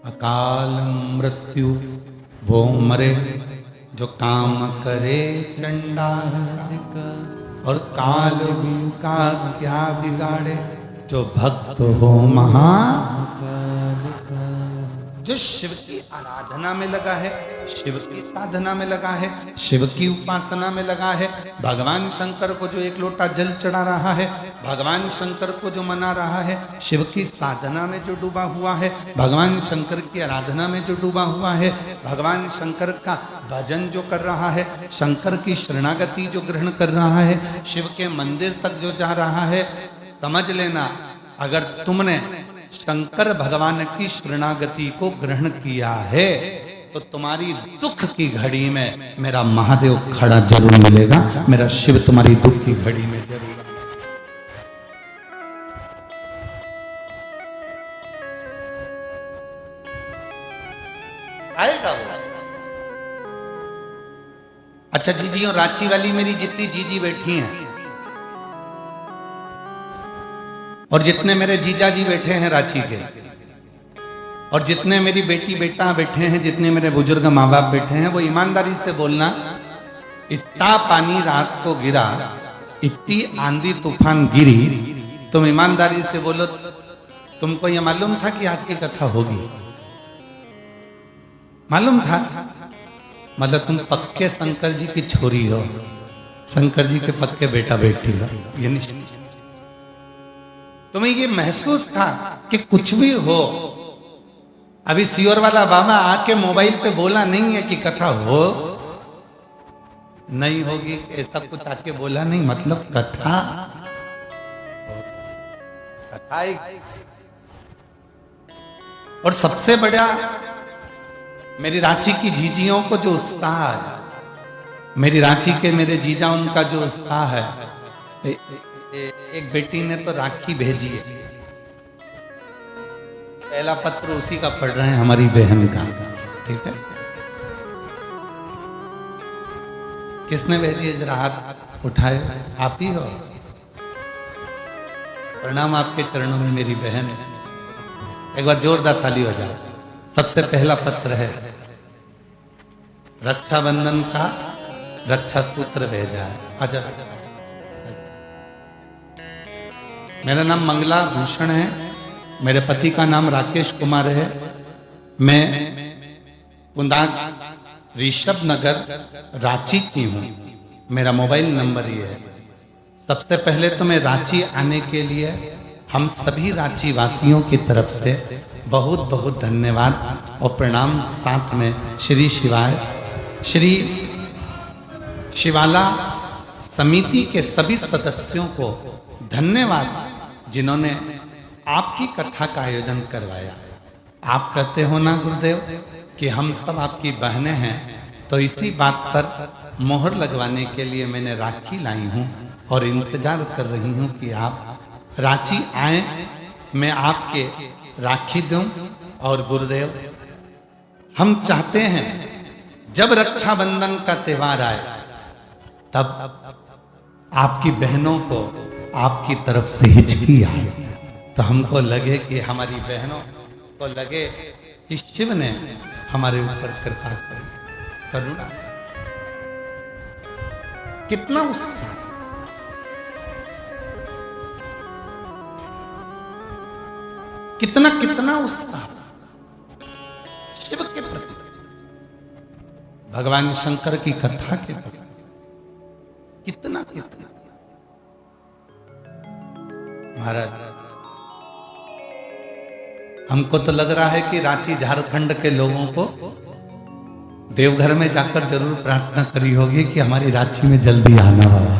अकाल मृत्यु वो मरे जो काम करे चंडाल का, और काल उसका क्या बिगाड़े जो भक्त हो महाकाल का। जो शिव की आराधना में लगा है, शिव की साधना में लगा है, शिव की उपासना में लगा है, भगवान शंकर को जो एक लोटा जल चढ़ा रहा है, भगवान शंकर को जो मना रहा है, शिव की साधना में जो डूबा हुआ है, भगवान शंकर की आराधना में जो डूबा हुआ है, भगवान शंकर का भजन जो कर रहा है, शंकर की शरणागति जो ग्रहण कर रहा है, शिव के मंदिर तक जो जा रहा है, समझ लेना अगर तुमने शंकर भगवान की शरणागति को ग्रहण किया है तो तुम्हारी दुख की घड़ी में मेरा महादेव खड़ा जरूर मिलेगा, मेरा शिव तुम्हारी दुख की घड़ी में जरूर आएगा वो। अच्छा जीजी, और रांची वाली मेरी जितनी जीजी बैठी हैं और जितने मेरे जीजा जी बैठे हैं रांची के, और जितने मेरी बेटी बेटा बैठे हैं, जितने मेरे बुजुर्ग माँ बाप बैठे हैं, वो ईमानदारी से बोलना, इतना पानी रात को गिरा, इतनी आंधी तूफान गिरी, तुम ईमानदारी से बोलो, तुमको ये मालूम था कि आज की कथा होगी? मालूम था? मतलब तुम पक्के शंकर जी की छोरी हो, शंकर जी के पक्के बेटा बेटी हो, ये निश्चित। तुम्हें ये महसूस था कि कुछ भी हो, अभी सियोर वाला बाबा आके मोबाइल पे बोला नहीं है कि कथा हो नहीं होगी, ऐसा कुछ आके बोला नहीं, मतलब कथा कथा। और सबसे बड़ा मेरी रांची की जीजियों को जो उत्साह है, मेरी रांची के मेरे जीजा उनका जो उत्साह है, एक बेटी ने तो राखी भेजी है, पहला पत्र उसी का पढ़ रहे हैं, हमारी बहन का, ठीक है? किसने भेजी है? जरा हाथ उठाए, आप ही हो? प्रणाम आपके चरणों में मेरी बहन, एक बार जोरदार ताली हो जाए। सबसे पहला पत्र है, रक्षाबंधन का रक्षा सूत्र भेजा है। अच्छा, मेरा नाम मंगला भूषण है, मेरे पति का नाम राकेश कुमार है, मैं कुंदाग ऋषभ नगर रांची की हूँ, मेरा मोबाइल नंबर ये है। सबसे पहले तो मैं रांची आने के लिए हम सभी रांची वासियों की तरफ से बहुत बहुत धन्यवाद और प्रणाम, साथ में श्री शिवाय श्री शिवाला समिति के सभी सदस्यों को धन्यवाद, जिन्होंने आपकी कथा का आयोजन करवाया। आप कहते हो ना गुरुदेव कि हम सब आपकी बहनें हैं, तो इसी बात पर मोहर लगवाने के लिए मैंने राखी लाई हूँ और इंतजार कर रही हूँ कि आप रांची आए, मैं आपके राखी दूं। और गुरुदेव, हम चाहते हैं जब रक्षाबंधन का त्योहार आए तब आपकी बहनों को आपकी तरफ से हिचकी आए, तो हमको लगे कि हमारी बहनों को लगे कि शिव ने हमारे ऊपर कृपा करी, करुणा। कितना उत्साह, कितना कितना उत्साह शिव के प्रति, भगवान शंकर की कथा के प्रति, कितना कितना। महाराज, हमको तो लग रहा है कि रांची झारखंड के लोगों को देवघर में जाकर जरूर प्रार्थना करी होगी कि हमारी रांची में जल्दी आना बाबा।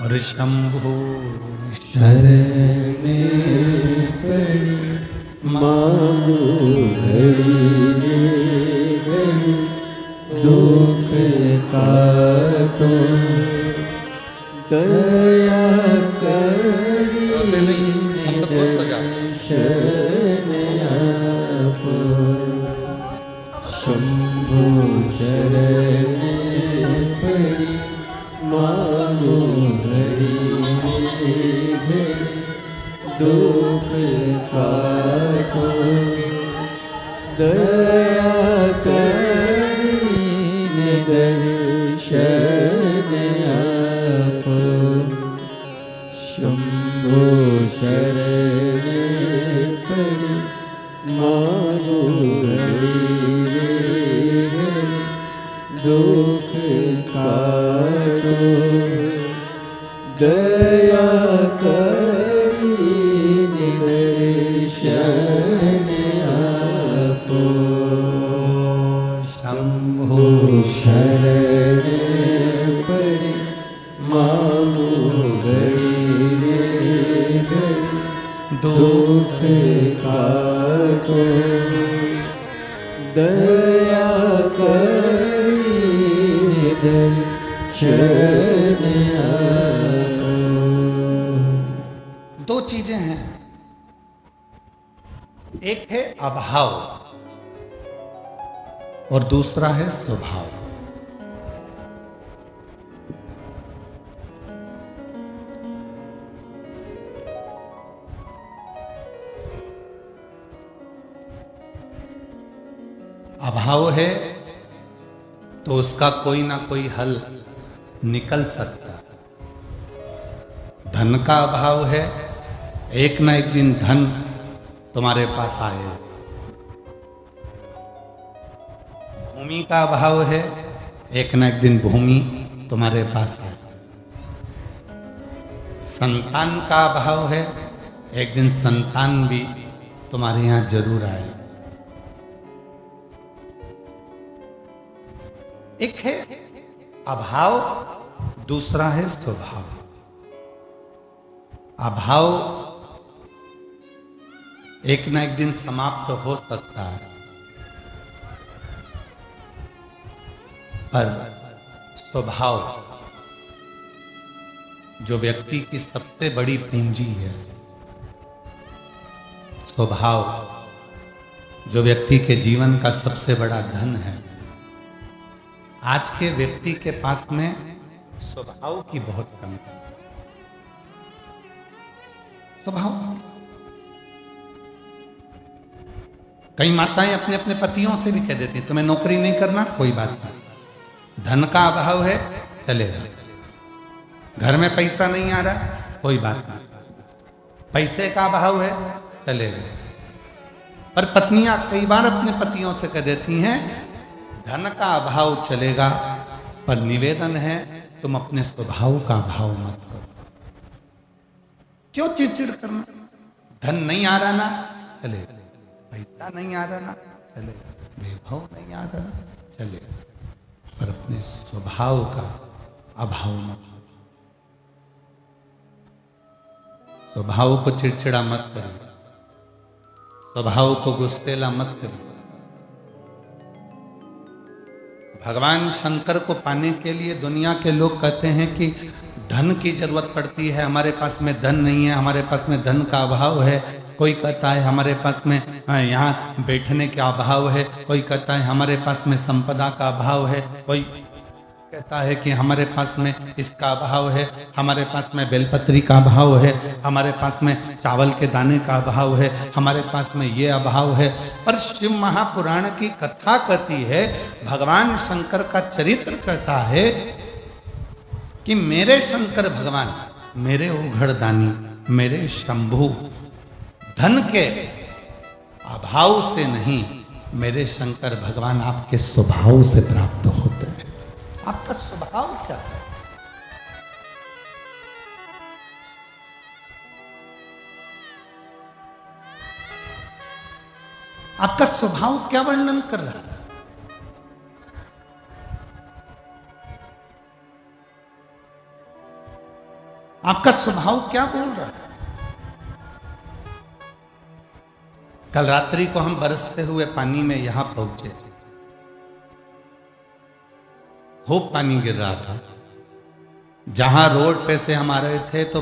और शंभो शरण पड़ी मांगो घड़ी घड़ी दुख का तो दया करी शरण आप शंभो शरण पड़ी मानो घड़ी घड़ी दुख काटो दया करीने दर्शन आपो शंभो शरण पड़ी मानो घड़ी घड़ी दुख काटो दया करीने दर्शन आपो शंभो शरण पड़ी मानो घड़ी घड़ी दुख काटो दया करीने दर्शन आपो। दो चीजें हैं, एक है अभाव और दूसरा है स्वभाव। अभाव है तो उसका कोई ना कोई हल निकल सकता है। धन का अभाव है, एक ना एक दिन धन तुम्हारे पास आएगा। भूमि का अभाव है, एक ना एक दिन भूमि तुम्हारे पास आएगा। संतान का अभाव है, एक दिन संतान भी तुम्हारे यहां जरूर आएगा। एक है अभाव, दूसरा है स्वभाव। अभाव एक ना एक दिन समाप्त हो सकता है, पर स्वभाव जो व्यक्ति की सबसे बड़ी पूंजी है, स्वभाव जो व्यक्ति के जीवन का सबसे बड़ा धन है, आज के व्यक्ति के पास में स्वभाव की बहुत कमी है। स्वभाव, कई माताएं अपने अपने पतियों से भी कह देती हैं तुम्हें नौकरी नहीं करना, कोई बात नहीं, धन का अभाव है चलेगा, घर में पैसा नहीं आ रहा, कोई बात नहीं, पैसे का अभाव है चलेगा। पर पत्नियां कई बार अपने पतियों से कह देती हैं धन का अभाव चलेगा, पर निवेदन है तुम अपने स्वभाव का अभाव मत करो। क्यों चिड़चिड़ करना? धन नहीं आ रहा ना चलेगा, पैसा नहीं आ रहा ना चलेगा, वैभव नहीं आ रहा ना चलेगा, पर अपने स्वभाव का अभाव मत करो। स्वभाव को चिड़चिड़ा मत करो, स्वभाव को गुस्सेला मत करो। भगवान शंकर को पाने के लिए दुनिया के लोग कहते हैं कि धन की जरूरत पड़ती है, हमारे पास में धन नहीं है, हमारे पास में धन का अभाव है। कोई कहता है हमारे पास में यहाँ बैठने का अभाव है, कोई कहता है हमारे पास में संपदा का अभाव है, कोई कहता है कि हमारे पास में इसका अभाव है, हमारे पास में बेलपत्री का अभाव है, हमारे पास में चावल के दाने का अभाव है, हमारे पास में ये अभाव है। पर शिव महापुराण की कथा कहती है, भगवान शंकर का चरित्र कहता है कि मेरे शंकर भगवान, मेरे उघड़दानी, मेरे शंभु धन के अभाव से नहीं, मेरे शंकर भगवान आपके स्वभाव से प्राप्त होते हैं। आपका स्वभाव क्या है? आपका स्वभाव क्या वर्णन कर रहा है? आपका स्वभाव क्या बोल रहा है? कल रात्रि को हम बरसते हुए पानी में यहां पहुंचे, खूब पानी गिर रहा था। जहां रोड पे से हम आ रहे थे तो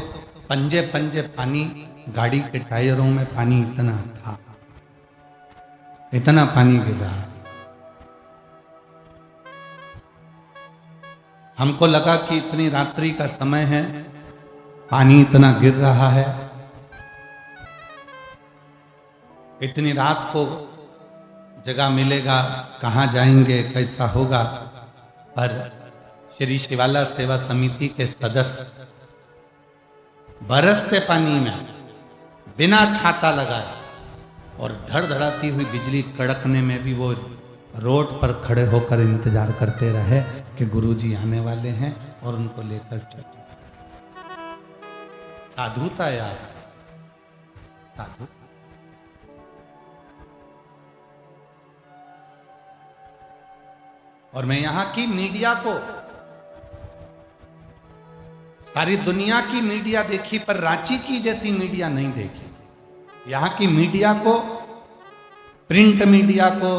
पंजे पंजे पानी, गाड़ी के टायरों में पानी इतना था, इतना पानी गिर रहा। हमको लगा कि इतनी रात्रि का समय है, पानी इतना गिर रहा है, इतनी रात को जगह मिलेगा, कहाँ जाएंगे, कैसा होगा। पर श्री शिवाला सेवा समिति के सदस्य बरसते पानी में बिना छाता लगाए और धड़धड़ाती हुई बिजली कड़कने में भी वो रोड पर खड़े होकर इंतजार करते रहे कि गुरुजी आने वाले हैं और उनको लेकर चले। साधुता यार, साधु। और मैं यहां की मीडिया को, सारी दुनिया की मीडिया देखी पर रांची की जैसी मीडिया नहीं देखी। यहां की मीडिया को, प्रिंट मीडिया को,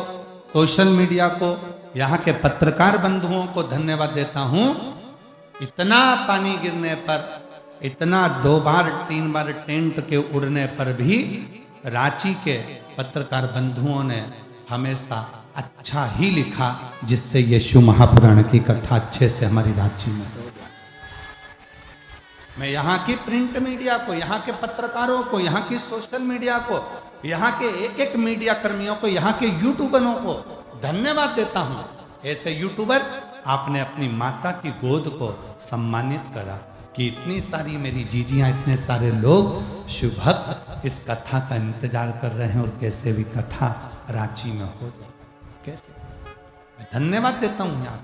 सोशल मीडिया को, यहां के पत्रकार बंधुओं को धन्यवाद देता हूं। इतना पानी गिरने पर, इतना 2 बार 3 बार टेंट के उड़ने पर भी रांची के पत्रकार बंधुओं ने हमेशा अच्छा ही लिखा, जिससे यीशु महापुराण की कथा अच्छे से हमारी रांची में हो जाए। मैं यहाँ की प्रिंट मीडिया को, यहाँ के पत्रकारों को, यहाँ की सोशल मीडिया को, यहाँ के एक एक मीडिया कर्मियों को, यहाँ के यूट्यूबरों को धन्यवाद देता हूँ। ऐसे यूट्यूबर, आपने अपनी माता की गोद को सम्मानित करा कि इतनी सारी मेरी जीजियाँ, इतने सारे लोग शिव भक्त इस कथा का इंतजार कर रहे हैं और कैसे भी कथा रांची में हो जाए। कैसे मैं धन्यवाद देता हूं। यहाँ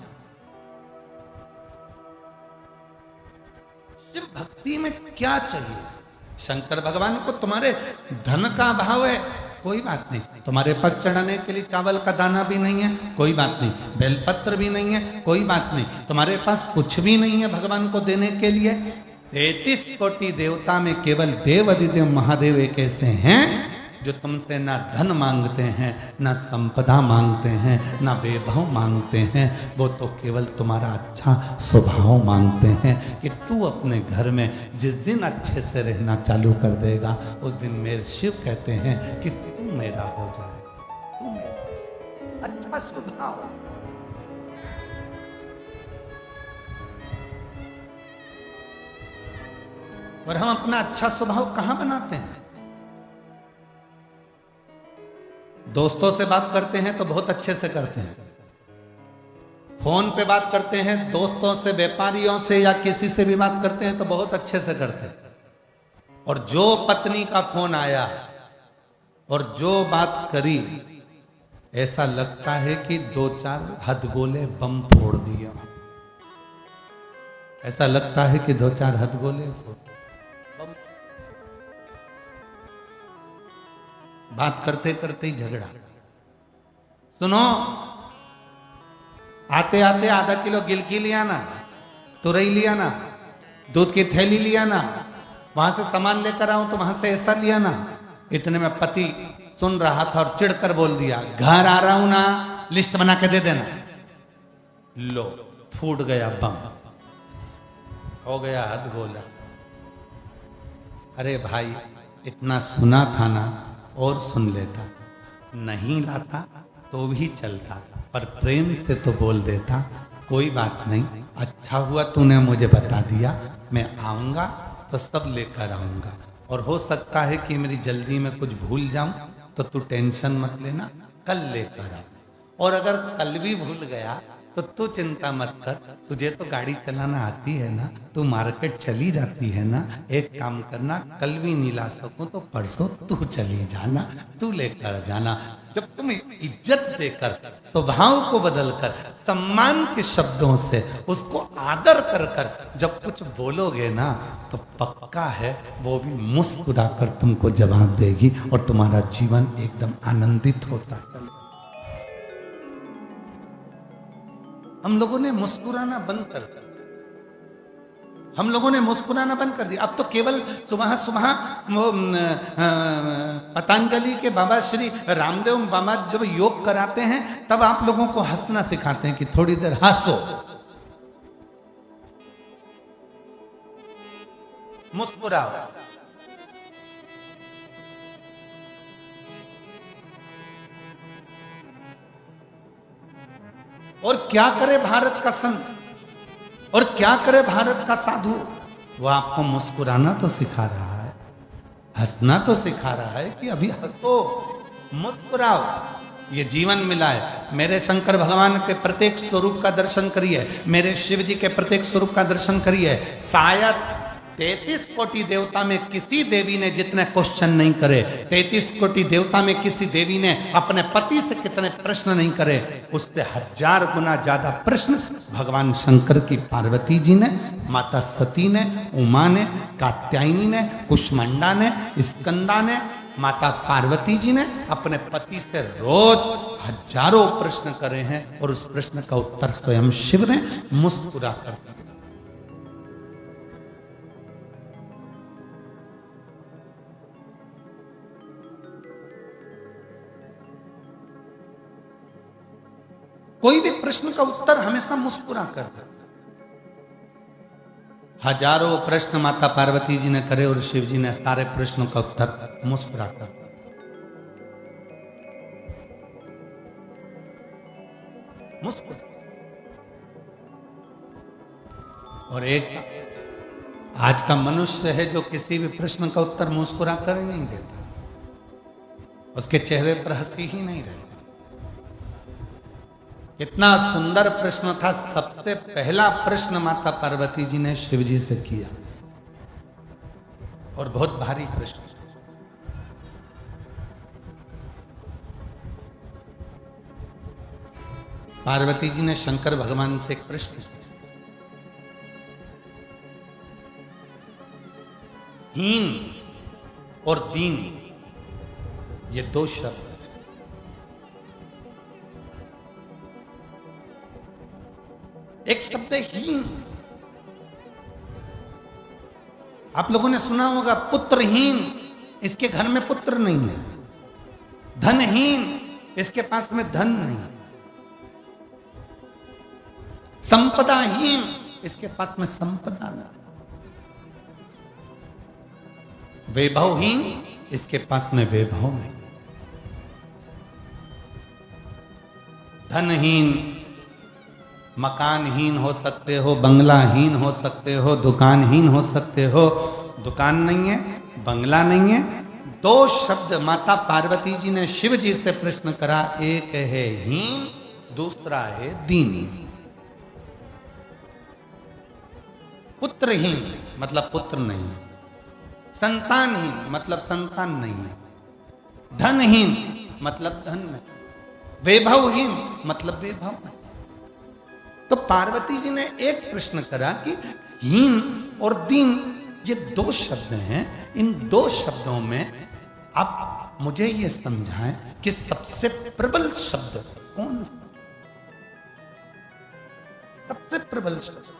शिव भक्ति में क्या चाहिए? शंकर भगवान को तुम्हारे धन का अभाव है, कोई बात नहीं। तुम्हारे पास चढ़ाने के लिए चावल का दाना भी नहीं है, कोई बात नहीं। बेलपत्र भी नहीं है, कोई बात नहीं। तुम्हारे पास कुछ भी नहीं है भगवान को देने के लिए। 33 कोटि देवता में केवल देव अधिदेव महादेव एक ऐसे हैं जो तुमसे ना धन मांगते हैं, ना संपदा मांगते हैं, ना वैभव मांगते हैं। वो तो केवल तुम्हारा अच्छा स्वभाव मांगते हैं कि तू अपने घर में जिस दिन अच्छे से रहना चालू कर देगा, उस दिन मेरे शिव कहते हैं कि तू मेरा हो जाए, तू मेरा अच्छा स्वभाव। और हम अपना अच्छा स्वभाव कहां बनाते हैं? दोस्तों से बात करते हैं तो बहुत अच्छे से करते हैं, फोन पे बात करते हैं, दोस्तों से, व्यापारियों से या किसी से भी बात करते हैं तो बहुत अच्छे से करते हैं। और जो पत्नी का फोन आया और जो बात करी, ऐसा लगता है कि 2-4 हथगोले बम फोड़ दिए। ऐसा लगता है कि 2-4 हथगोले फोड़, बात करते करते ही झगड़ा। सुनो, आते आते आधा किलो गिलकी लिया ना, तुरई लिया ना, दूध की थैली लिया ना, वहां से सामान लेकर आऊं तो वहां से ऐसा लिया ना। इतने में पति सुन रहा था और चिढ़कर बोल दिया, घर आ रहा हूं ना, लिस्ट बना के दे देना। लो, फूट गया बम, हो गया हथगोला। अरे भाई, इतना सुना था ना, और सुन लेता, नहीं लाता तो भी चलता, पर प्रेम से तो बोल देता, कोई बात नहीं, अच्छा हुआ तूने मुझे बता दिया, मैं आऊँगा तो सब लेकर आऊँगा। और हो सकता है कि मेरी जल्दी में कुछ भूल जाऊं तो तू टेंशन मत लेना, कल लेकर आ। और अगर कल भी भूल गया तो तू चिंता मत कर, तुझे तो गाड़ी चलाना आती है ना, तू मार्केट चली जाती है ना। एक काम करना, कल भी नहीं ला सकूं तो परसों तू चली जाना, तू लेकर जाना। जब तुम इज्जत देकर, स्वभाव को बदलकर, सम्मान के शब्दों से उसको आदर कर कर जब कुछ बोलोगे ना, तो पक्का है वो भी मुस्कुराकर तुमको जवाब देगी और तुम्हारा जीवन एकदम आनंदित होता चले। हम लोगों ने मुस्कुराना बंद कर दिया, हम लोगों ने मुस्कुराना बंद कर दिया। अब तो केवल सुबह सुबह पतंजलि के बाबा श्री रामदेव बाबा जब योग कराते हैं तब आप लोगों को हंसना सिखाते हैं कि थोड़ी देर हंसो, मुस्कुराओ। और क्या करे भारत का संत, और क्या करे भारत का साधु? वो आपको मुस्कुराना तो सिखा रहा है, हंसना तो सिखा रहा है कि अभी हंसो, मुस्कुराओ, ये जीवन मिला है। मेरे शंकर भगवान के प्रत्येक स्वरूप का दर्शन करिए, मेरे शिव जी के प्रत्येक स्वरूप का दर्शन करिए। शायद 33 कोटि देवता में किसी देवी ने जितने क्वेश्चन नहीं करे, 33 कोटि देवता में किसी देवी ने अपने पति से कितने प्रश्न नहीं करे, उससे 1000 गुना ज्यादा प्रश्न भगवान शंकर की पार्वती जी ने, माता सती ने, उमा ने, कात्यायनी ने, कुष्मांडा ने, स्कंदा ने, माता पार्वती जी ने अपने पति से रोज हजारों प्रश्न करे हैं और उस प्रश्न का उत्तर स्वयं शिव ने मुस्कुरा कर दिया। कोई भी प्रश्न का उत्तर हमेशा मुस्कुरा कर दे। हजारों प्रश्न माता पार्वती जी ने करे और शिव जी ने सारे प्रश्नों का उत्तर मुस्कुरा कर। मुस्कुरा। और एक आज का मनुष्य है जो किसी भी प्रश्न का उत्तर मुस्कुरा कर नहीं देता, उसके चेहरे पर हंसी ही नहीं रहती। इतना सुंदर प्रश्न था, सबसे पहला प्रश्न माता पार्वती जी ने शिव जी से किया और बहुत भारी प्रश्न। पार्वती जी ने शंकर भगवान से एक प्रश्न किया, हीन और दीन ये दो शब्द, एक शब्द हीन। आप लोगों ने सुना होगा पुत्रहीन, इसके घर में पुत्र नहीं है। धनहीन, इसके पास में धन नहीं। संपदाहीन, इसके पास में संपदा नहीं। वैभवहीन, इसके पास में वैभव नहीं। धनहीन, मकानहीन हो सकते हो, बंगलाहीन हो सकते हो, दुकानहीन हो सकते हो। दुकान नहीं है, बंगला नहीं है। दो शब्द माता पार्वती जी ने शिव जी से प्रश्न करा, एक है हीन, दूसरा है दीन। पुत्रहीन मतलब पुत्र नहीं है, संतानहीन मतलब संतान नहीं है, धनहीन मतलब धन नहीं, वैभवहीन मतलब वैभव नहीं। तो पार्वती जी ने एक प्रश्न करा कि हीन और दीन ये दो शब्द हैं, इन दो शब्दों में आप मुझे ये समझाएं कि सबसे प्रबल शब्द कौन सा? सबसे प्रबल शब्द।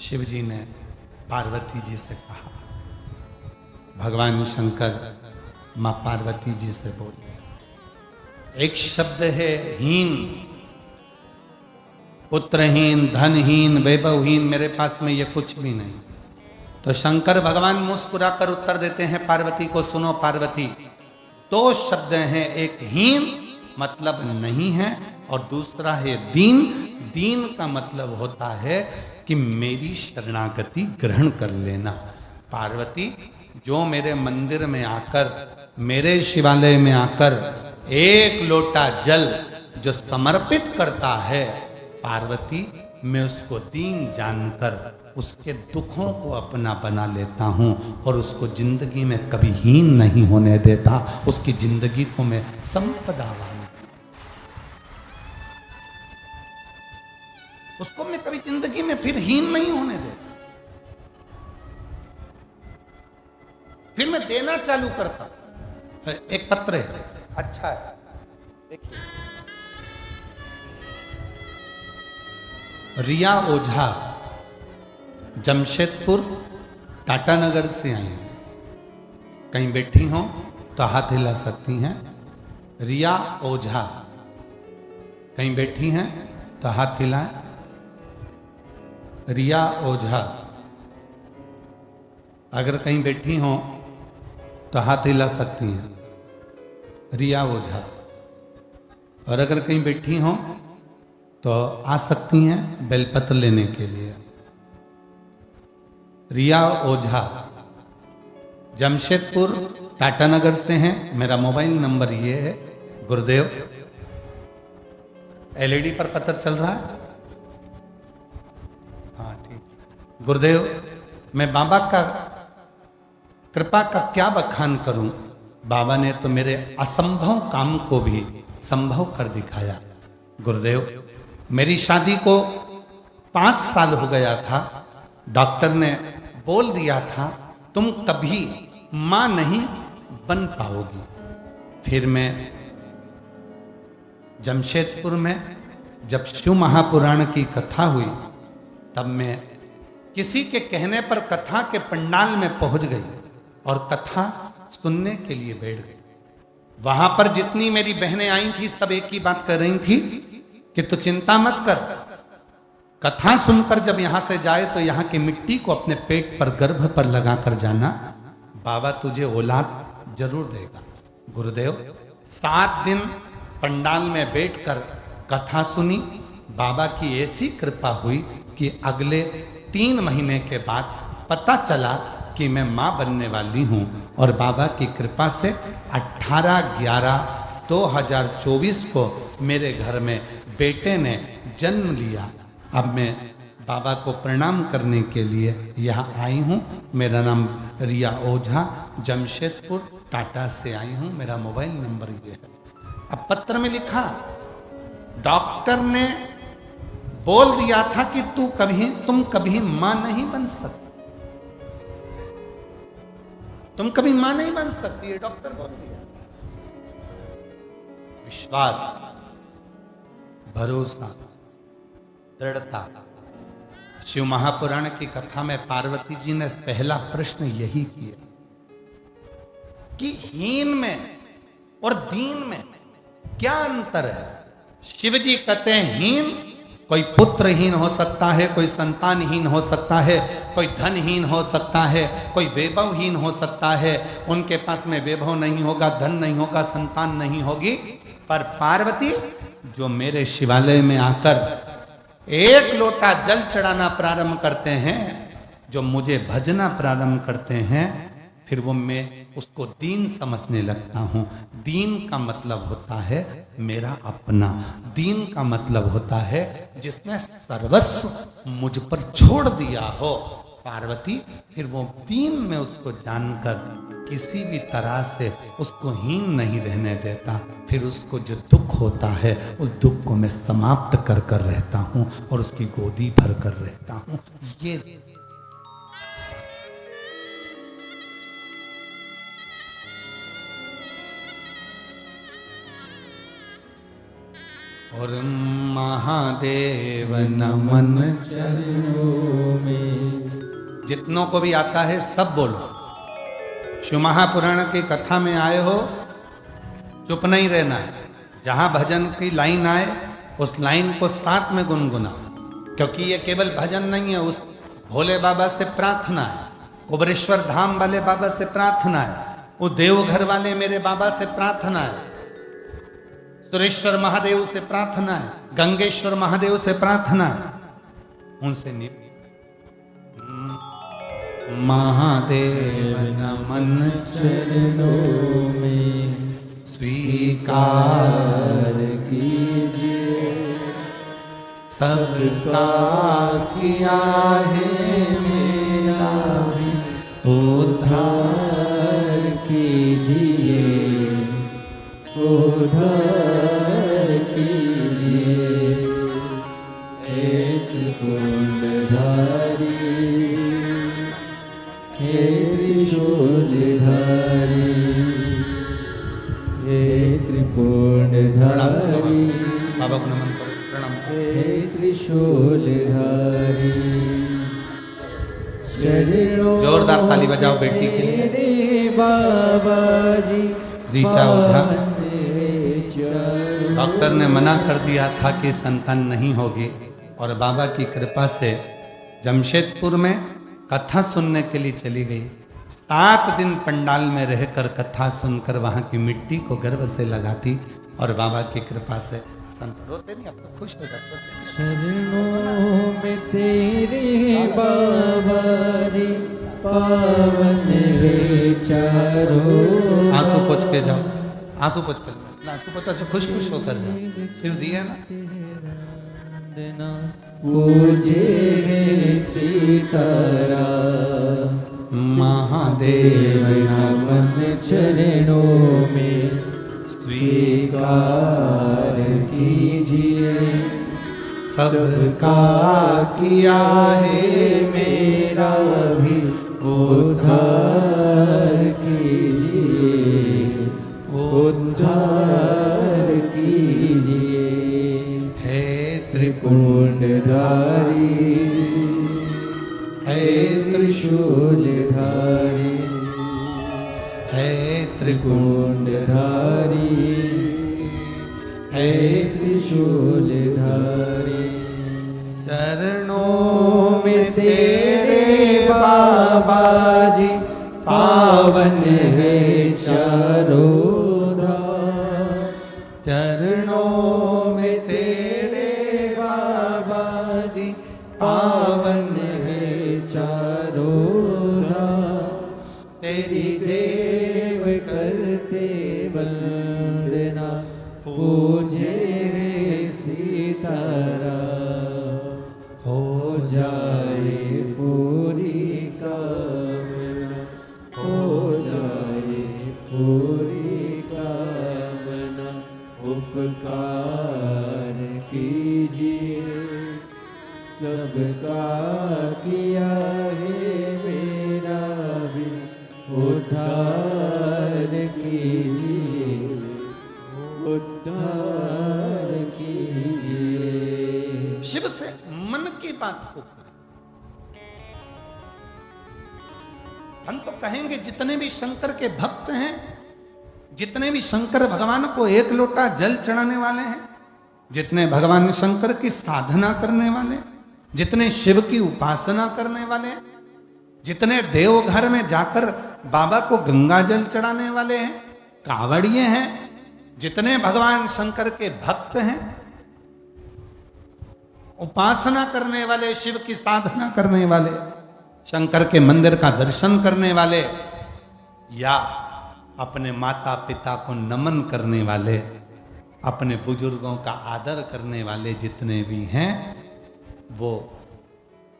शिव जी ने पार्वती जी से कहा, भगवान शंकर मां पार्वती जी से बोले, एक शब्द है हीन, पुत्रहीन, धनहीन, वैभवहीन, मेरे पास में ये कुछ भी नहीं। तो शंकर भगवान मुस्कुराकर उत्तर देते हैं पार्वती को, सुनो पार्वती, दो शब्द हैं, एक हीन मतलब नहीं है और दूसरा है दीन। दीन का मतलब होता है कि मेरी शरणागति ग्रहण कर लेना। पार्वती, जो मेरे मंदिर में आकर, मेरे शिवालय में आकर एक लोटा जल जो समर्पित करता है, पार्वती मैं उसको दीन जानकर उसके दुखों को अपना बना लेता हूं और उसको जिंदगी में कभी हीन नहीं होने देता, उसकी जिंदगी को मैं संपदावान, उसको मैं कभी जिंदगी में फिर हीन नहीं होने देता। फिर मैं देना चालू करता। एक पत्र है, अच्छा है, देखिए, रिया ओझा जमशेदपुर टाटानगर से आई हैं। कहीं बैठी हो तो हाथ हिला सकती हैं। रिया ओझा कहीं बैठी हैं तो हाथ हिलाएं। रिया ओझा अगर कहीं बैठी हो तो हाथ हिला सकती हैं। रिया ओझा। और अगर कहीं बैठी हो तो आ सकती हैं बेलपत्र लेने के लिए। रिया ओझा जमशेदपुर टाटानगर से हैं। मेरा मोबाइल नंबर ये है। गुरुदेव, एलईडी पर पत्र चल रहा है? हाँ ठीक। गुरुदेव, मैं बाबा का कृपा का क्या बखान करूं। बाबा ने तो मेरे असंभव काम को भी संभव कर दिखाया। गुरुदेव, मेरी शादी को 5 साल हो गया था। डॉक्टर ने बोल दिया था तुम कभी मां नहीं बन पाओगी। फिर मैं जमशेदपुर में जब शिव महापुराण की कथा हुई, तब मैं किसी के कहने पर कथा के पंडाल में पहुंच गई और कथा सुनने के लिए बैठ गई। वहां पर जितनी मेरी बहनें आई थी सब एक ही बात कर रही थी कि तू चिंता मत कर, कथा सुनकर जब यहां से जाए तो यहां की मिट्टी को अपने पेट पर गर्भ पर लगाकर जाना, बाबा तुझे औलाद जरूर देगा। गुरुदेव, 7 दिन पंडाल में बैठकर कथा सुनी। बाबा की ऐसी कृपा हुई कि अगले 3 महीने के बाद पता चला कि मैं मां बनने वाली हूं। और बाबा की कृपा से 18/11/2024 को मेरे घर में बेटे ने जन्म लिया। अब मैं बाबा को प्रणाम करने के लिए यहाँ आई हूँ। मेरा नाम रिया ओझा, जमशेदपुर टाटा से आई हूँ। मेरा मोबाइल नंबर ये है। अब पत्र में लिखा, डॉक्टर ने बोल दिया था कि तुम कभी मां नहीं बन सकती, तुम कभी मां नहीं बन सकती, ये डॉक्टर बोल दिया। विश्वास, भरोसा, दृढ़ता। शिव महापुराण की कथा में पार्वती जी ने पहला प्रश्न यही किया कि हीन में और दीन में क्या अंतर है। शिव जी कहते हैं हीन, कोई पुत्रहीन हो सकता है, कोई संतानहीन हो सकता है, कोई धनहीन हो सकता है, कोई वैभवहीन हो सकता है। उनके पास में वैभव नहीं होगा, धन नहीं होगा, संतान नहीं होगी। पर पार्वती जो मेरे शिवालय में आकर 1 लोटा जल चढ़ाना प्रारंभ करते हैं, जो मुझे भजना प्रारंभ करते हैं, फिर वो मैं उसको दीन समझने लगता हूं। दीन का मतलब होता है मेरा अपना। दीन का मतलब होता है जिसने सर्वस्व मुझ पर छोड़ दिया हो। पार्वती फिर वो दीन में उसको जानकर किसी भी तरह से उसको हीन नहीं रहने देता। फिर उसको जो दुख होता है उस दुख को मैं समाप्त कर कर रहता हूँ और उसकी गोदी भर कर रहता हूँ। ये और महादेव नमन चरणों में। जितनों को भी आता है सब बोलो। शिव महापुराण की कथा में आए हो, चुप नहीं रहना है। जहां भजन की लाइन आए उस लाइन को साथ में गुनगुनाओ, क्योंकि ये केवल भजन नहीं है, उस भोले बाबा से प्रार्थना है, कुबरेश्वर धाम वाले बाबा से प्रार्थना है, उस देवघर वाले मेरे बाबा से प्रार्थना है, सुरेश्वर महादेव से प्रार्थना है, गंगेश्वर महादेव से प्रार्थना है। उनसे महादेव नमन चरणों में स्वीकार कीजिए, सबका किया है मेरा भी उद्धार कीजिए, उद्धार कीजिए। एक त्रिशूलधारी, हे त्रिशूलधारी, हे त्रिपुंडधारी। बाबा को नमन करो, प्रणाम। हे त्रिशूलधारी, जोरदार ताली बजाओ बेटी के लिए। बाबा जी रीचा ओझा, डॉक्टर ने मना कर दिया था कि संतान नहीं होगी, और बाबा की कृपा से जमशेदपुर में कथा सुनने के लिए चली गई। 7 दिन पंडाल में रहकर कथा सुनकर वहां की मिट्टी को गर्व से लगाती, और बाबा की कृपा से संत रोते नहीं, अब तो खुश हो जाते हैं। शरणों में तेरे बाबा रे पावन है चारों। आंसू पोंछ के जाओ, आंसू पोंछ कर, आंसू पोंछ, अच्छा खुश खुश होकर जाओ, फिर दिया ना। पूजे सीतारा महादेव नमन चरणों में स्वीकार कीजिए। सबका किया है मेरा भी उद्धार कीजिए, उद्धार कीजिए। है त्रिपुंडधारी, है त्रिशूलधारी, है त्रिपुंडधारी, है त्रिशूलधारी। चरणों में तेरे बाबा जी पावन है चारों धाम। चरणों में तेरे बाबा जी पावन है चारों धाम। तेरी देव करते वंदना, पूजे सीतारा। हो जाए पूरी कामना, हो जाए पूरी कामना। उपकार कीजिए, सबका किया है मेरा भी उद्धार कीजिए, उद्धार कीजिए। शिव से मन की बात को करें। हम तो कहेंगे जितने भी शंकर के भक्त हैं, जितने भी शंकर भगवान को एक लोटा जल चढ़ाने वाले हैं, जितने भगवान शंकर की साधना करने वाले, जितने शिव की उपासना करने वाले, जितने देवघर में जाकर बाबा को गंगा जल चढ़ाने वाले हैं, कांवड़िए हैं, जितने भगवान शंकर के भक्त हैं, उपासना करने वाले, शिव की साधना करने वाले, शंकर के मंदिर का दर्शन करने वाले, या अपने माता पिता को नमन करने वाले, अपने बुजुर्गों का आदर करने वाले जितने भी हैं, वो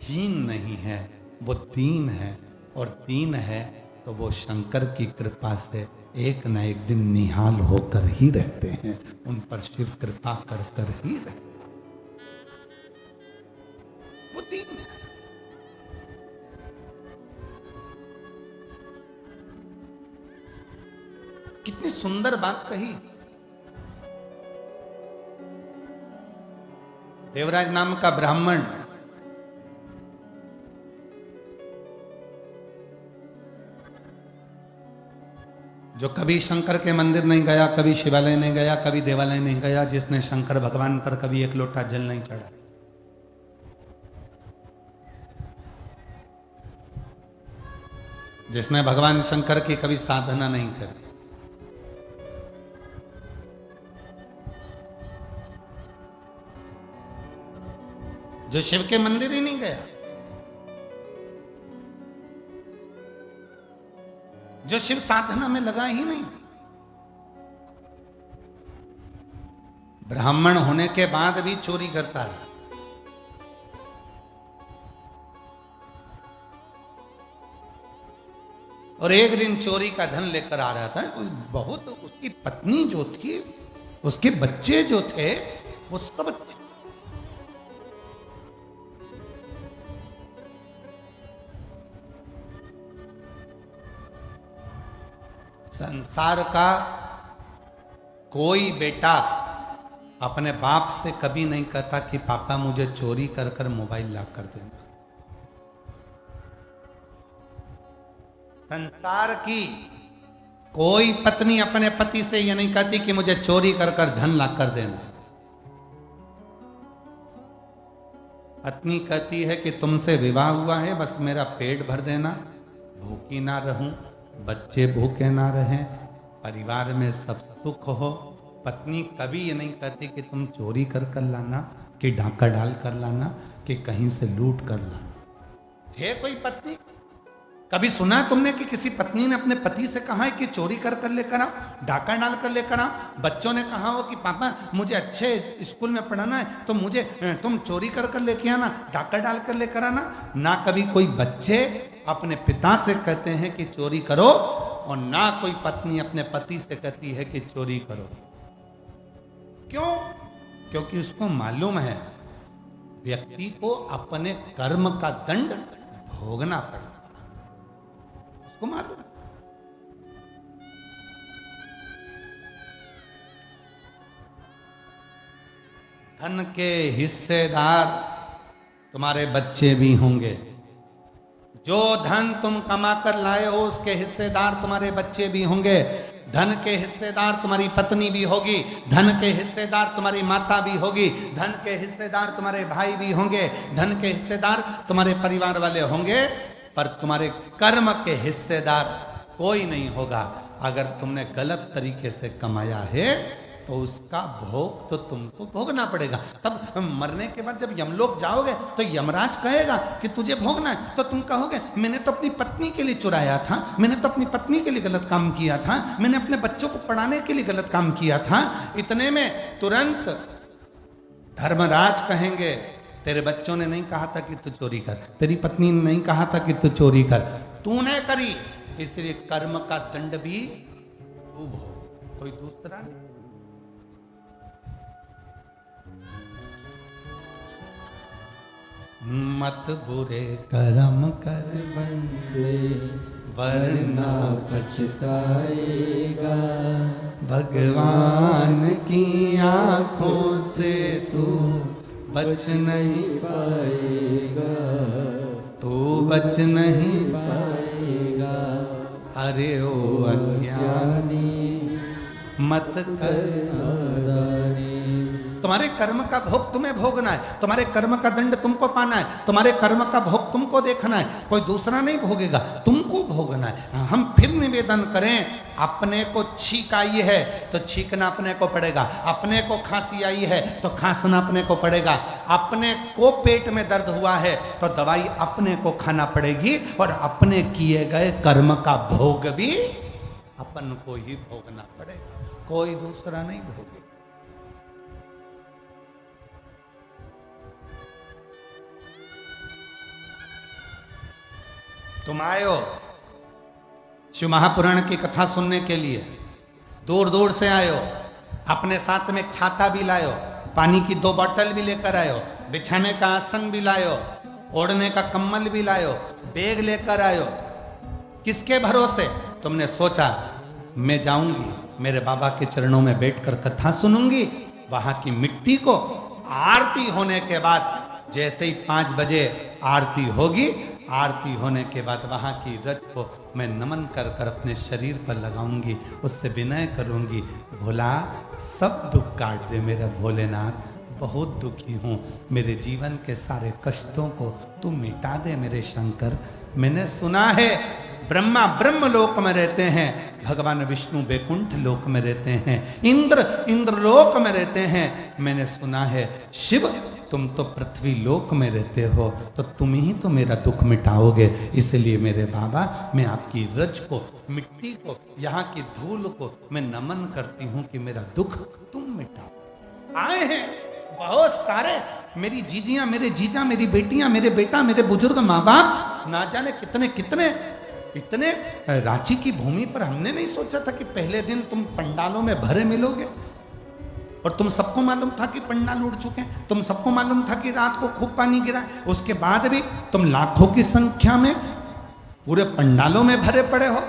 हीन नहीं है, वो दीन है। और दीन है तो वो शंकर की कृपा से एक न एक दिन निहाल होकर ही रहते हैं, उन पर शिव कृपा कर कर ही रहते हैं। वो दीन है। कितनी सुंदर बात कही। देवराज नाम का ब्राह्मण जो कभी शंकर के मंदिर नहीं गया, कभी शिवालय नहीं गया, कभी देवालय नहीं गया, जिसने शंकर भगवान पर कभी एक लोटा जल नहीं चढ़ा, जिसने भगवान शंकर की कभी साधना नहीं करी, जो शिव के मंदिर ही नहीं गया, जो शिव साधना में लगा ही नहीं, ब्राह्मण होने के बाद भी चोरी करता है, और एक दिन चोरी का धन लेकर आ रहा था। बहुत उसकी पत्नी जो थी, उसके बच्चे जो थे, वो सब संसार का कोई बेटा अपने बाप से कभी नहीं कहता कि पापा मुझे चोरी कर कर मोबाइल ला कर देना। संसार की कोई पत्नी अपने पति से यह नहीं कहती कि मुझे चोरी कर कर धन ला कर देना। पत्नी कहती है कि तुमसे विवाह हुआ है, बस मेरा पेट भर देना, भूखी ना रहूं, बच्चे भूखे ना रहें, परिवार में सब सुख हो, पत्नी कभी ये नहीं कहती कि तुम चोरी कर कर लाना, कि डाका डाल कर लाना, कि कहीं से लूट कर लाना। है कोई पत्नी? कभी सुना तुमने कि किसी पत्नी ने अपने पति से कहा है कि चोरी कर कर लेकर आओ, डाका डाल कर लेकर आओ? बच्चों ने कहा हो कि पापा मुझे अच्छे स्कूल में पढ़ाना है तो मुझे तुम चोरी कर कर लेके आना, डाका डाल कर लेकर आना। ना कभी कोई बच्चे अपने पिता से कहते हैं कि चोरी करो, और ना कोई पत्नी अपने पति से कहती है कि चोरी करो। क्यों? क्योंकि उसको मालूम है व्यक्ति को अपने कर्म का दंड भोगना पड़ेगा, उसको मालूम। धन के हिस्सेदार तुम्हारे बच्चे भी होंगे। जो धन तुम कमा कर लाए हो उसके हिस्सेदार तुम्हारे बच्चे भी होंगे। धन के हिस्सेदार तुम्हारी पत्नी भी होगी, धन के हिस्सेदार तुम्हारी माता भी होगी, धन के हिस्सेदार तुम्हारे भाई भी होंगे, धन के हिस्सेदार तुम्हारे परिवार वाले होंगे, पर तुम्हारे कर्म के हिस्सेदार कोई नहीं होगा। अगर तुमने गलत तरीके से कमाया है तो उसका भोग तो तुमको भोगना पड़ेगा। तब मरने के बाद जब यमलोक जाओगे तो यमराज कहेगा कि तुझे भोगना है, तो तुम कहोगे मैंने तो अपनी पत्नी के लिए चुराया था, मैंने तो अपनी पत्नी के लिए गलत काम किया था, मैंने अपने बच्चों को पढ़ाने के लिए गलत काम किया था। इतने में तुरंत धर्मराज कहेंगे तेरे बच्चों ने नहीं कहा था कि तू चोरी कर, तेरी पत्नी ने नहीं कहा था कि तू चोरी कर, तूने करी, इसलिए कर्म का दंड भी तू भोग, कोई दूसरा नहीं। मत बुरे कर्म कर बंदे वरना पछताएगा, भगवान की आंखों से तू बच नहीं पाएगा, तू बच नहीं पाएगा। अरे ओ अज्ञानी मत कर नादानी, तुम्हारे कर्म का भोग तुम्हें भोगना है, तुम्हारे कर्म का दंड तुमको पाना है, तुम्हारे कर्म का भोग तुमको देखना है, कोई दूसरा नहीं भोगेगा, तुमको भोगना है। हम फिर निवेदन करें, अपने को छींक आई है तो छींकना अपने को पड़ेगा, अपने को खांसी आई है तो खांसना अपने को पड़ेगा, अपने को पेट में दर्द हुआ है तो दवाई अपने को खाना पड़ेगी, और अपने किए गए कर्म का भोग भी अपन को ही भोगना पड़ेगा, कोई दूसरा नहीं भोगेगा। तुम आयो शिव महापुराण की कथा सुनने के लिए, दूर दूर से आयो, अपने साथ में एक छाता भी लायो, पानी की 2 बोतल भी लेकर आयो, बिछाने का आसन भी लायो, ओढ़ने का कम्बल भी लायो, बैग लेकर आयो। किसके भरोसे? तुमने सोचा मैं जाऊंगी मेरे बाबा के चरणों में बैठकर कथा सुनूंगी, वहां की मिट्टी को आरती होने के बाद, जैसे ही 5 बजे आरती होगी, आरती होने के बाद वहां की रज को मैं नमन कर कर अपने शरीर पर लगाऊंगी, उससे विनय करूंगी, भोला सब दुख काट दे मेरा भोलेनाथ, बहुत दुखी हूँ, मेरे जीवन के सारे कष्टों को तू मिटा दे मेरे शंकर। मैंने सुना है ब्रह्मा ब्रह्म लोक में रहते हैं, भगवान विष्णु बैकुंठ लोक में रहते हैं, इंद्र लोक में रहते हैं, मैंने सुना है शिव तुम तो पृथ्वी लोक में रहते हो, तो तुम ही तो मेरा दुख मिटाओगे। इसलिए मेरे बाबा मैं आपकी रज को, मिट्टी को, यहाँ की धूल को मैं नमन करती हूँ कि मेरा दुख तुम मिटाओ। आए हैं बहुत सारे, मेरी जीजियां, मेरे जीजा, मेरी बेटियां, मेरे बेटा, मेरे बुजुर्ग माँ बाप, ना जाने कितने कितने, इतने रांची की भूमि पर हमने नहीं सोचा था कि पहले दिन तुम पंडालों में भरे मिलोगे। और तुम सबको मालूम था कि पंडाल उड़ चुके हैं, तुम सबको मालूम था कि रात को खूब पानी गिरा, उसके बाद भी तुम लाखों की संख्या में पूरे पंडालों में भरे पड़े हो,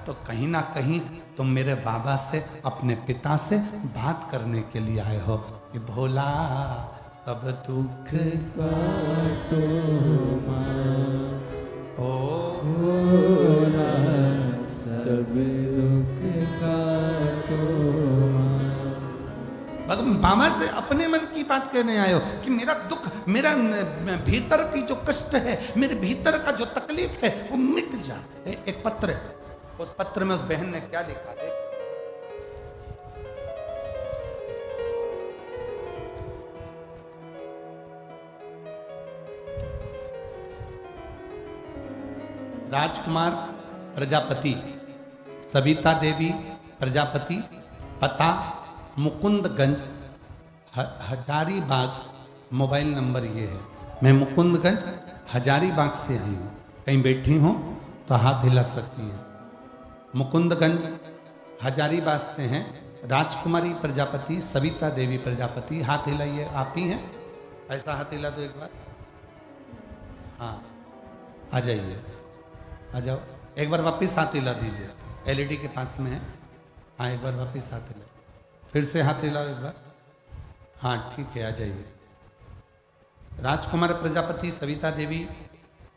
तो कहीं ना कहीं तुम मेरे बाबा से, अपने पिता से बात करने के लिए आए हो कि भोला सब दुख काटो भोला सब दुख काटो। बाबा से अपने मन की बात कहने आए हो कि मेरा दुख, मेरा भीतर की जो कष्ट है, मेरे भीतर का जो तकलीफ है वो मिट जाए। एक पत्र है, उस पत्र में उस बहन ने क्या लिखा है, राजकुमार प्रजापति, सविता देवी प्रजापति, पता मुकुंदगंज हजारीबाग, मोबाइल नंबर ये है। मैं मुकुंदगंज हजारीबाग से आई हूँ, कहीं बैठी हूँ तो हाथ हिला सकती हैं। मुकुंदगंज हजारीबाग से हैं राजकुमारी प्रजापति, सविता देवी प्रजापति। हाथ हिलाइए, आप ही हैं? ऐसा हाथ हिला दो एक बार। हाँ, आ जाइए, आ जाओ। एक बार वापिस हाथ हिला दीजिए, एलईडी के पास में है। हाँ, एक बार वापिस हाथ हिला, फिर से हाथ हिलाओ एक बार। हाँ ठीक है, आ जाइए। राजकुमार प्रजापति, सविता देवी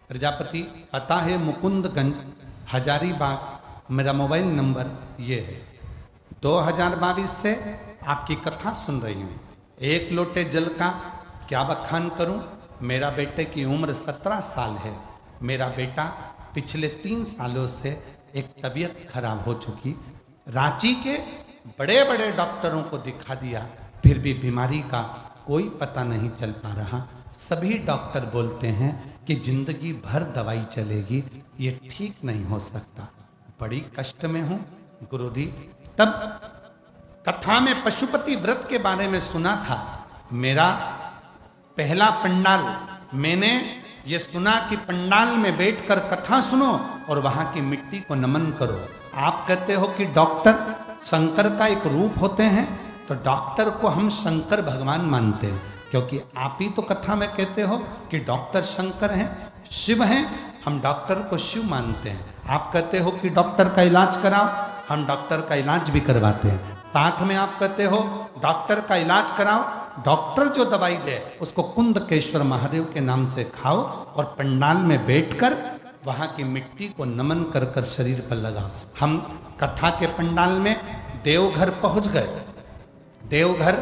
प्रजापति, पता है मुकुंदगंज हजारीबाग, मेरा मोबाइल नंबर ये है। 2022 से आपकी कथा सुन रही हूँ। एक लोटे जल का क्या बखान करूं। मेरा बेटे की उम्र 17 साल है। मेरा बेटा पिछले 3 सालों से एक तबीयत खराब हो चुकी, रांची के बड़े बड़े डॉक्टरों को दिखा दिया, फिर भी बीमारी का कोई पता नहीं चल पा रहा। सभी डॉक्टर बोलते हैं कि जिंदगी भर दवाई चलेगी, ये ठीक नहीं हो सकता। बड़ी कष्ट में हूं गुरुजी। तब कथा में पशुपति व्रत के बारे में सुना था। मेरा पहला पंडाल, मैंने ये सुना कि पंडाल में बैठकर कथा सुनो और वहां की मिट्टी को नमन करो। आप कहते हो कि डॉक्टर शंकर का एक रूप होते हैं, तो डॉक्टर को हम शंकर भगवान मानते हैं, क्योंकि आप ही तो कथा में कहते हो कि डॉक्टर शंकर हैं, शिव हैं। हम डॉक्टर को शिव मानते हैं। आप कहते हो कि डॉक्टर का इलाज कराओ, हम डॉक्टर का इलाज भी करवाते हैं। साथ में आप कहते हो डॉक्टर का इलाज कराओ, डॉक्टर जो दवाई दे उसको कुंदकेश्वर महादेव के नाम से खाओ और पंडाल में बैठकर वहां की मिट्टी को नमन कर कर शरीर पर लगाओ। हम कथा के पंडाल में देवघर पहुंच गए। देवघर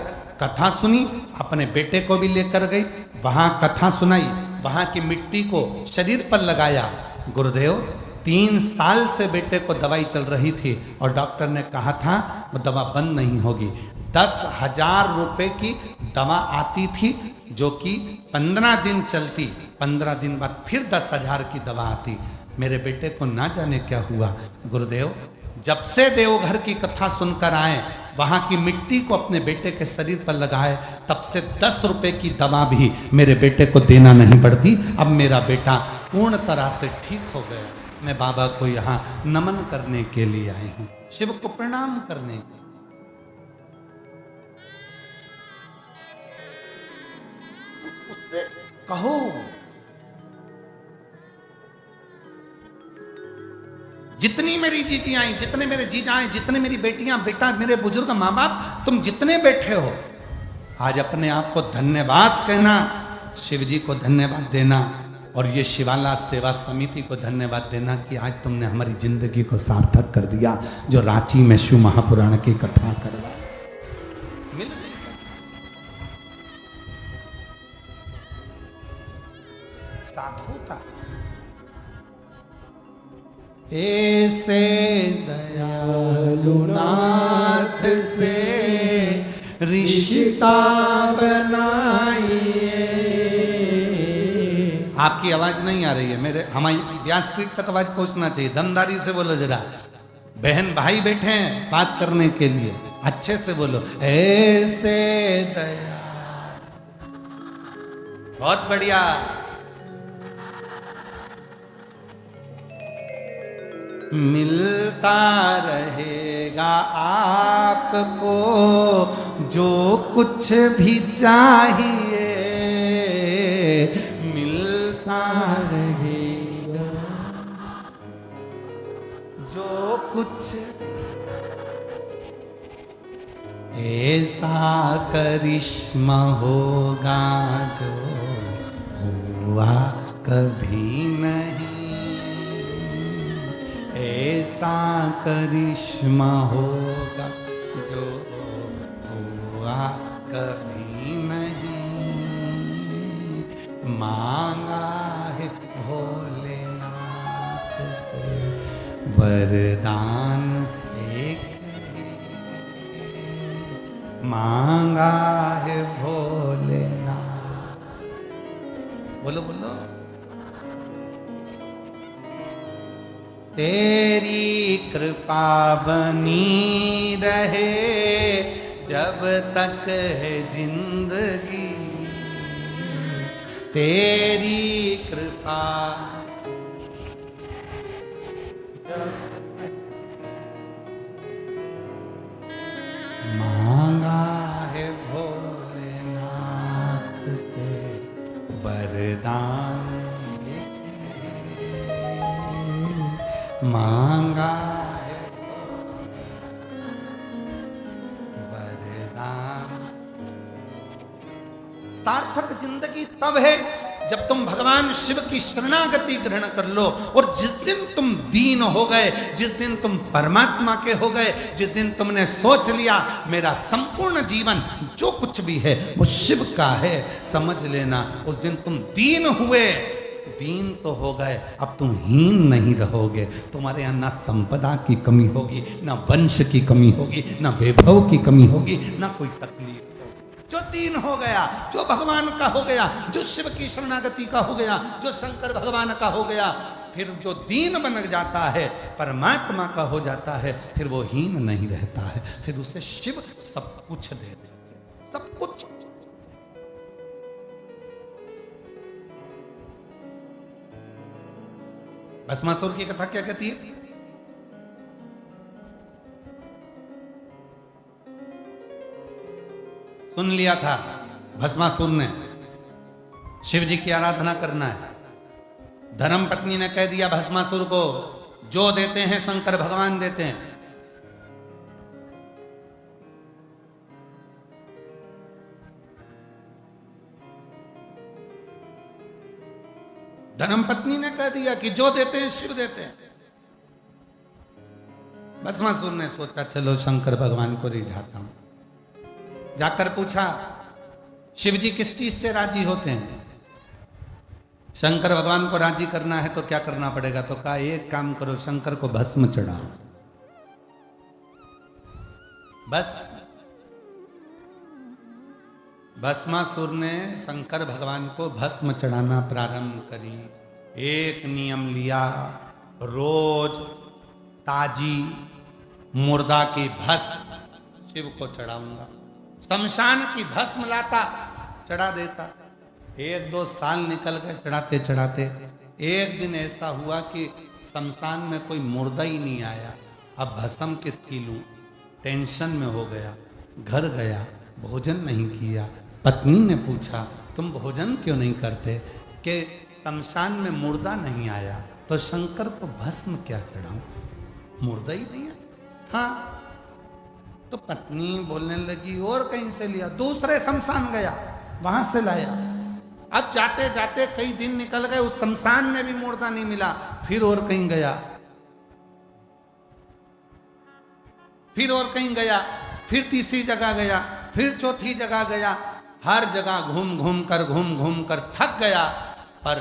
कथा सुनी, अपने बेटे को भी लेकर गई, वहां कथा सुनाई, वहां की मिट्टी को शरीर पर लगाया। गुरुदेव 3 साल से बेटे को दवाई चल रही थी और डॉक्टर ने कहा था वो दवा बंद नहीं होगी। 10,000 रुपए की दवा आती थी जो कि 15 दिन चलती, 15 दिन बाद फिर 10,000 की दवा आती। मेरे बेटे को ना जाने क्या हुआ। गुरुदेव जब से देवघर की कथा सुनकर आए, वहां की मिट्टी को अपने बेटे के शरीर पर लगाए, तब से 10 रुपए की दवा भी मेरे बेटे को देना नहीं पड़ती। अब मेरा बेटा पूर्ण तरह से ठीक हो गया। मैं बाबा को यहाँ नमन करने के लिए आई हूँ, शिव को प्रणाम करने के लिए। उससे कहो जितनी मेरी जीजी आई, जितने मेरे जीजा आए, जितने मेरी बेटियां, बेटा, मेरे बुजुर्ग माँ बाप, तुम जितने बैठे हो, आज अपने आप को धन्यवाद कहना, शिव जी को धन्यवाद देना और ये शिवाला सेवा समिति को धन्यवाद देना कि आज तुमने हमारी जिंदगी को सार्थक कर दिया, जो रांची में शिव महापुराण की कथा करवा मिल गई। साधु था ऐसे दयालुनाथ से रिश्ता बनाइए। आपकी आवाज नहीं आ रही है, मेरे हमारी व्यासपीठ तक आवाज पहुंचना चाहिए। दमदारी से बोलो जरा, बहन भाई बैठे हैं बात करने के लिए, अच्छे से बोलो। ऐसे दया, बहुत बढ़िया। मिलता रहेगा आपको जो कुछ भी चाहिए, मिलता रहेगा जो कुछ। ऐसा करिश्मा होगा जो हुआ कभी नहीं, ऐसा करिश्मा होगा जो हुआ कभी नहीं। मांगा है भोलेनाथ से वरदान एक, मांगा है भोलेनाथ। बोलो बोलो। तेरी कृपा बनी रहे जब तक है जिंदगी, तेरी कृपा मांगा है भोलेनाथ से वरदान, मांगा है वरदान। सार्थक जिंदगी तब है जब तुम भगवान शिव की शरणागति ग्रहण कर लो, और जिस दिन तुम दीन हो गए, जिस दिन तुम परमात्मा के हो गए, जिस दिन तुमने सोच लिया मेरा संपूर्ण जीवन जो कुछ भी है वो शिव का है, समझ लेना उस दिन तुम दीन हुए। दीन तो हो गए, अब तुम हीन नहीं रहोगे। तुम्हारे यहाँ ना संपदा की कमी होगी, ना वंश की कमी होगी, ना वैभव की कमी होगी, ना कोई तकलीफ। जो दीन हो गया, जो भगवान का हो गया, जो शिव की शरणागति का हो गया, जो शंकर भगवान का हो गया, फिर जो दीन बन जाता है, परमात्मा का हो जाता है, फिर वो हीन नहीं रहता है, फिर उसे शिव सब कुछ दे देते, सब कुछ। भस्मासुर की कथा क्या कहती है? सुन लिया था भस्मासुर ने शिव जी की आराधना करना है। धर्म पत्नी ने कह दिया भस्मासुर को, जो देते हैं शंकर भगवान देते हैं। धर्म पत्नी ने कह दिया कि जो देते हैं शिव देते हैं। भस्मासुर ने सोचा चलो शंकर भगवान को रिझाता हूं। जाकर पूछा शिव जी किस चीज से राजी होते हैं? शंकर भगवान को राजी करना है तो क्या करना पड़ेगा? तो कहा एक काम करो, शंकर को भस्म चढ़ाओ। बस भस्मासुर ने शंकर भगवान को भस्म चढ़ाना प्रारंभ करी। एक नियम लिया, रोज ताजी मुर्दा की भस्म शिव को चढ़ाऊंगा। शमशान की भस्म लाता, चढ़ा देता। 1-2 साल निकल गए चढ़ाते चढ़ाते। एक दिन ऐसा हुआ कि शमशान में कोई मुर्दा ही नहीं आया। अब भस्म किसकी लूं? टेंशन में हो गया। घर गया, भोजन नहीं किया। पत्नी ने पूछा तुम भोजन क्यों नहीं करते? कि शमशान में मुर्दा नहीं आया तो शंकर को भस्म क्या चढ़ाऊं? मुर्दा ही नहीं है। हाँ, तो पत्नी बोलने लगी और कहीं से लिया, दूसरे शमशान गया, वहां से लाया। अब जाते जाते कई दिन निकल गए, उस शमशान में भी मुर्दा नहीं मिला। फिर और कहीं गया, फिर और कहीं गया, फिर तीसरी जगह गया, फिर चौथी जगह गया। हर जगह घूम घूम कर थक गया, पर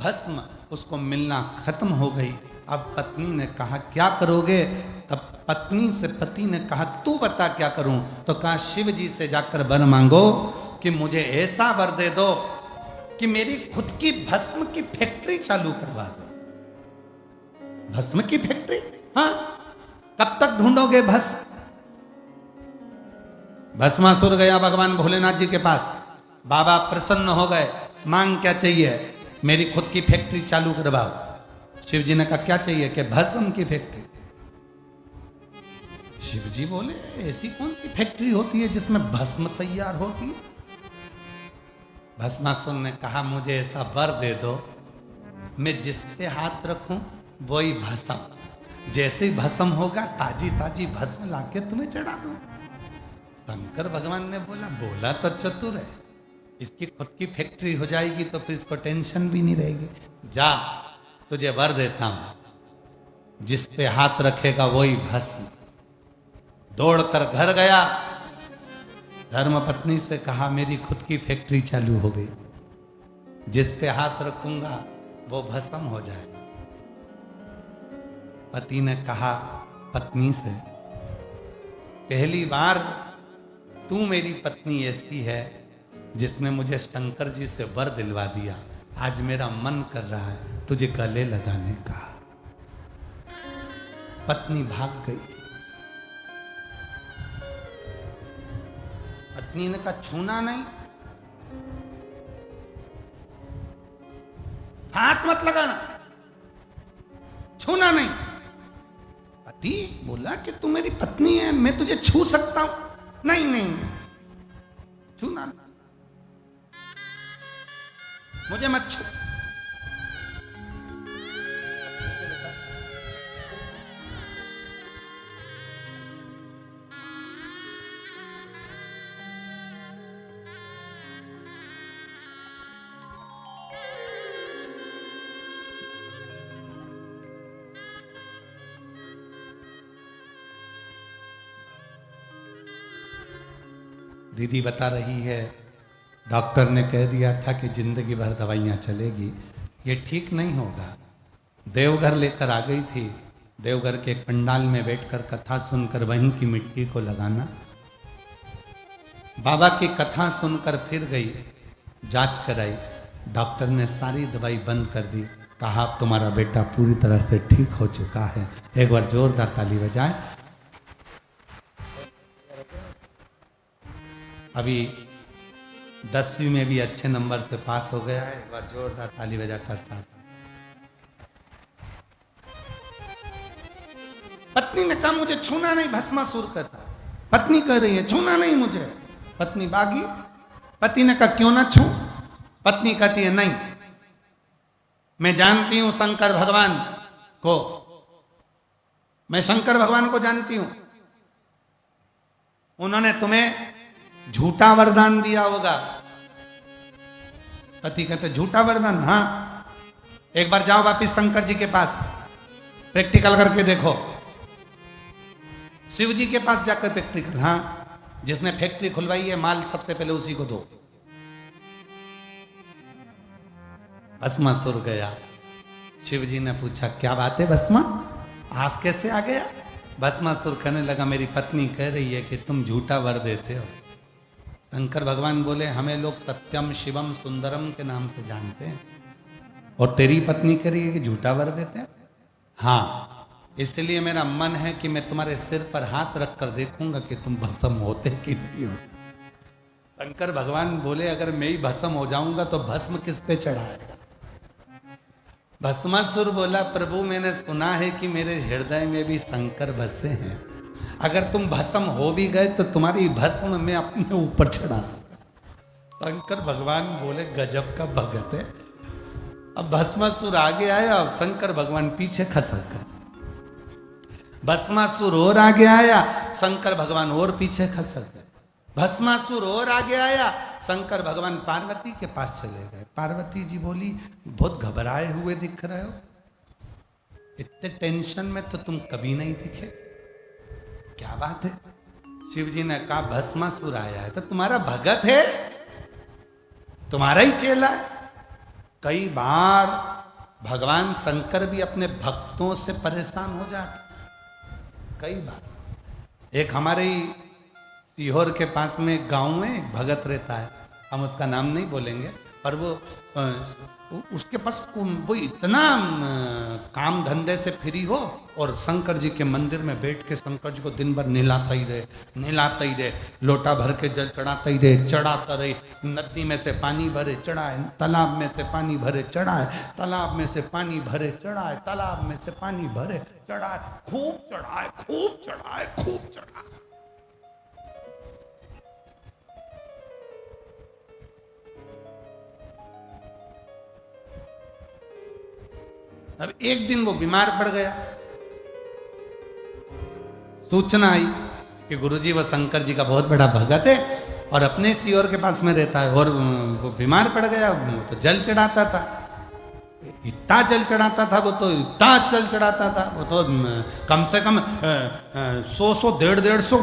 भस्म उसको मिलना खत्म हो गई। अब पत्नी ने कहा क्या करोगे? तब पत्नी से पति ने कहा तू बता क्या करूं? तो कहा शिव जी से जाकर वर मांगो कि मुझे ऐसा वर दे दो कि मेरी खुद की भस्म की फैक्ट्री चालू करवा दो। भस्म की फैक्ट्री? हाँ, कब तक ढूंढोगे भस्म? भस्मासुर गया भगवान भोलेनाथ जी के पास। बाबा प्रसन्न हो गए, मांग क्या चाहिए? मेरी खुद की फैक्ट्री चालू करवाओ। शिव जी ने कहा क्या चाहिए? कि भस्म की फैक्ट्री। शिव जी बोले ऐसी कौन सी फैक्ट्री होती है जिसमें भस्म तैयार होती है? भस्मासुर ने कहा मुझे ऐसा वर दे दो, मैं जिससे हाथ रखूं वही भस्म, जैसे ही भस्म होगा ताजी ताजी भस्म लाके तुम्हें चढ़ा दूं। शंकर भगवान ने बोला तो चतुर है, इसकी खुद की फैक्ट्री हो जाएगी तो फिर इसको टेंशन भी नहीं रहेगी। जा, तुझे वर देता हूं, जिस पे हाथ रखेगा वही भस्म। दौड़कर घर गया, धर्मपत्नी से कहा मेरी खुद की फैक्ट्री चालू हो गई, जिस पे हाथ रखूंगा वो भस्म हो जाएगा। पति ने कहा पत्नी से पहली बार तू मेरी पत्नी ऐसी है जिसने मुझे शंकर जी से वर दिलवा दिया। आज मेरा मन कर रहा है तुझे गले लगाने का। पत्नी भाग गई। पत्नी ने कहा छूना नहीं, हाथ मत लगाना, छूना नहीं। पति बोला कि तू मेरी पत्नी है, मैं तुझे छू सकता हूं। नहीं नहीं, छूना नहीं, मुझे मत छू। दीदी बता रही है, डॉक्टर ने कह दिया था कि जिंदगी भर दवाइयाँ चलेगी, ये ठीक नहीं होगा। देवघर लेकर आ गई थी, देवघर के एक पंडाल में बैठकर कथा सुनकर वहीं की मिट्टी को लगाना। बाबा की कथा सुनकर फिर गई, जांच कराई, डॉक्टर ने सारी दवाई बंद कर दी। कहा अब तुम्हारा बेटा पूरी तरह से ठीक हो चुका है। एक बार जोरदार ताली बजाए। अभी 10वीं में भी अच्छे नंबर से पास हो गया है। एक बार जोरदार ताली बजाकर साथ। पत्नी ने कहा मुझे छूना नहीं, भस्मासुर करता। पत्नी कह रही है छूना नहीं मुझे। पत्नी भागी। पति ने कहा क्यों ना छू। पत्नी कहती है नहीं, मैं जानती हूं शंकर भगवान को, मैं शंकर भगवान को जानती हूं, उन्होंने तुम्हें झूठा वरदान दिया होगा। पति कहते झूठा वरदान? हाँ, एक बार जाओ वापिस शंकर जी के पास, प्रैक्टिकल करके देखो। शिव जी के पास जाकर प्रैक्टिकल। हाँ, जिसने फैक्ट्री खुलवाई है माल सबसे पहले उसी को दो। भस्मासुर गया। शिव जी ने पूछा क्या बात है भस्मा, आज कैसे आ गया? भस्मासुर कहने लगा मेरी पत्नी कह रही है कि तुम झूठा वर देते हो। शंकर भगवान बोले हमें लोग सत्यम शिवम सुंदरम के नाम से जानते हैं, और तेरी पत्नी कह रही है कि झूठा वर देते हैं। हाँ, इसलिए मेरा मन है कि मैं तुम्हारे सिर पर हाथ रखकर देखूंगा कि तुम भस्म होते कि नहीं हो। शंकर भगवान बोले अगर मैं ही भस्म हो जाऊंगा तो भस्म किस पे चढ़ाएगा? भस्मासुर बोला प्रभु मैंने सुना है कि मेरे हृदय में भी शंकर बसे हैं, अगर तुम भस्म हो भी गए तो तुम्हारी भस्म मैं अपने ऊपर चढ़ा। शंकर भगवान बोले गजब का भगत है। अब भस्मासुर आगे आया, अब शंकर भगवान पीछे खसक गए। भस्मासुर और आगे आया, शंकर भगवान और पीछे खसक गए। भस्मासुर और आगे आया, शंकर भगवान पार्वती के पास चले गए। पार्वती जी बोली बहुत घबराए हुए दिख रहे हो, इतने टेंशन में तो तुम कभी नहीं दिखे, क्या बात है? शिव जी ने कहा भस्मासुर आया है तो तुम्हारा भगत है, तुम्हारा ही चेला है। कई बार भगवान शंकर भी अपने भक्तों से परेशान हो जाते, कई बार। एक हमारे ही सीहोर के पास में एक गांव में एक भगत रहता है, हम उसका नाम नहीं बोलेंगे, पर वो उसके पास वो इतना काम धंधे से फ्री हो और शंकर जी के मंदिर में बैठ के शंकर जी को दिन भर नहलाता ही रहे, लोटा भर के जल चढ़ाता ही रहे, चढ़ाता रहे। नदी में से पानी भरे चढ़ाए, तालाब में से पानी भरे चढ़ाए, तालाब में से पानी भरे चढ़ाए, तालाब में से पानी भरे चढ़ाए, खूब चढ़ाए, खूब चढ़ाए, खूब चढ़ाए। अब एक दिन वो बीमार पड़ गया। सूचना आई कि गुरुजी वो शंकर जी का बहुत बड़ा भगत है और अपने सीओर के पास में रहता है, और वो बीमार पड़ गया। वो तो जल चढ़ाता था, इतना जल चढ़ाता था, वो तो इतना जल चढ़ाता था, वो तो कम से कम 100-150